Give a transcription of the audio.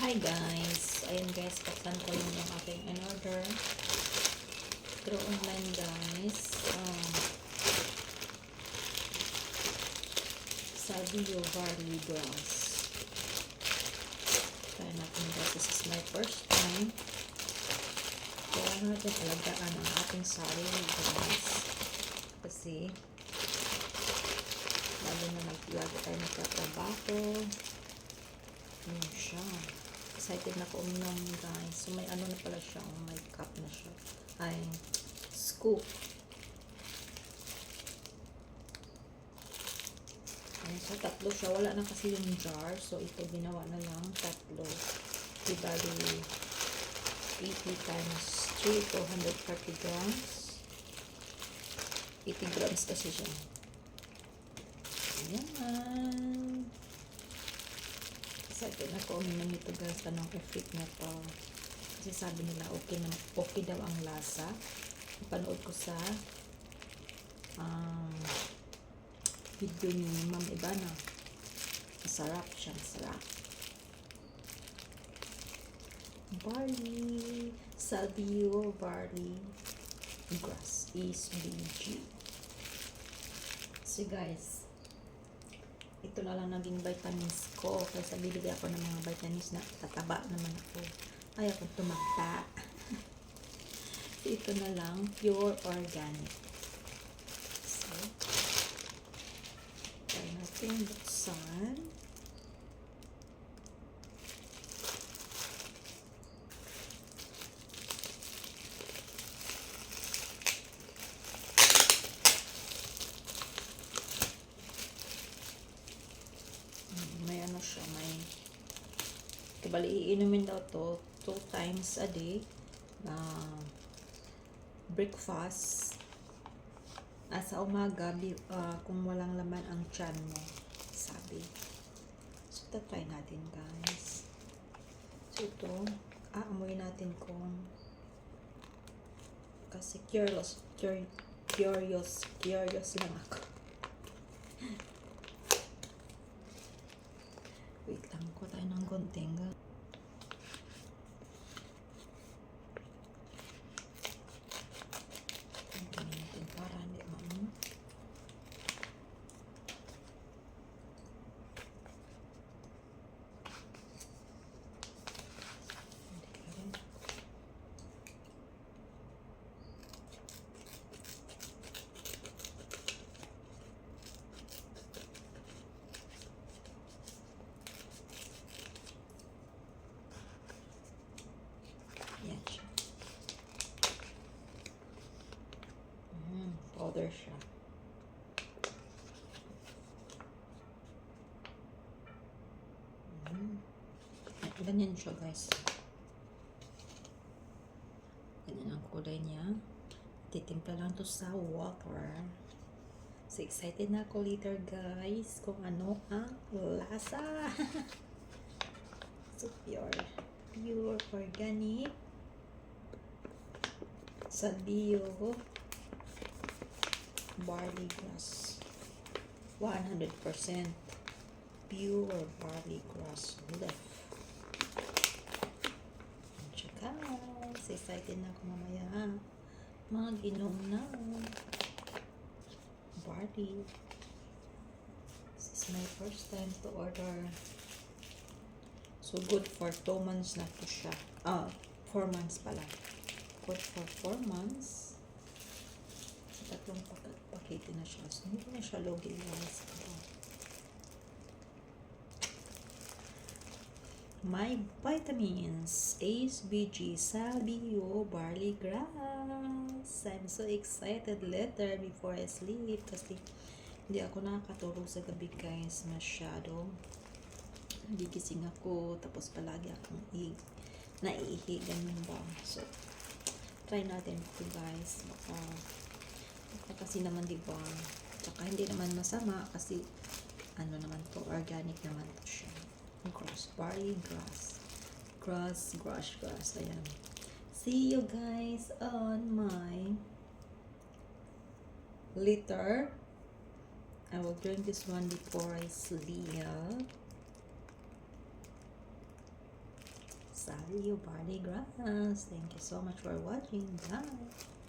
Hi guys! Ayun guys, paksan ko lang yung aking in-order through online guys. Sabio Barley Grass. Try natin guys. This is my first time. Kailangan natin alagaan ang ating sarili guys. Kasi lalo na lagi tayo nagtatrabaho. Yun siya. Excited na ako uminom guys. So may ano na pala siya. Oh, may cup na siya. Ay, scoop. Ay, so tatlo siya. Wala na kasi yung jar. So ito ginawa na lang. Tatlo. Ibali 80 times 3, 230 grams. 80 grams kasi siya. Ayan. Excited na ako uminom nito guys. Tanong effect na to. Kasi sabi nila okay daw ang lasa. Panood ko sa video ni Ma'am Ibana. Masarap siya. Masarap. Barley. Sabio Barley Grass is BG. So guys, ito na lang naging vitamins ko. Kasi bibili ako ng mga vitamins na tataba naman ako. Ayaw ko tumaba. Ito na lang, pure organic. So, try natin buksan. May ano siya, may kabali iinumin daw to 2 times a day na breakfast sa umaga kung walang laman ang tiyan mo, sabi. So try natin guys. So ito amoy natin kung kasi curious lang ako. Wait lang ko tayo ng konting. Natin para hindi maano. Powder siya. Ganyan siya guys. Ganyan ang kulay niya. Titimpla lang to sa water. So excited na ako later guys kung ano ang lasa. So pure organic Sabio Barley Grass 100% pure barley grass leaf. Tsaka excited na ako mamaya mag-inom na barley. This is my first time to order. So good for 2 months na to siya. 4 months pala. Good for 4 months. Tatlong pakete na siya. So, hindi na siya logi guys. My vitamins. ACE-BG Sabio Barley Grass. I'm so excited later before I sleep. Kasi hindi ako nakakatulog sa gabi guys. Masyado. Gigising ako. Tapos palagi akong naiihi. Ganun ba? So, try natin ito guys. Kasi naman diba, tsaka hindi naman masama kasi ano naman to, organic naman to siya. Grass, barley grass. Ayan. See you guys on my later. I will drink this one before I sleep. Sally o barley grass. Thank you so much for watching. Bye!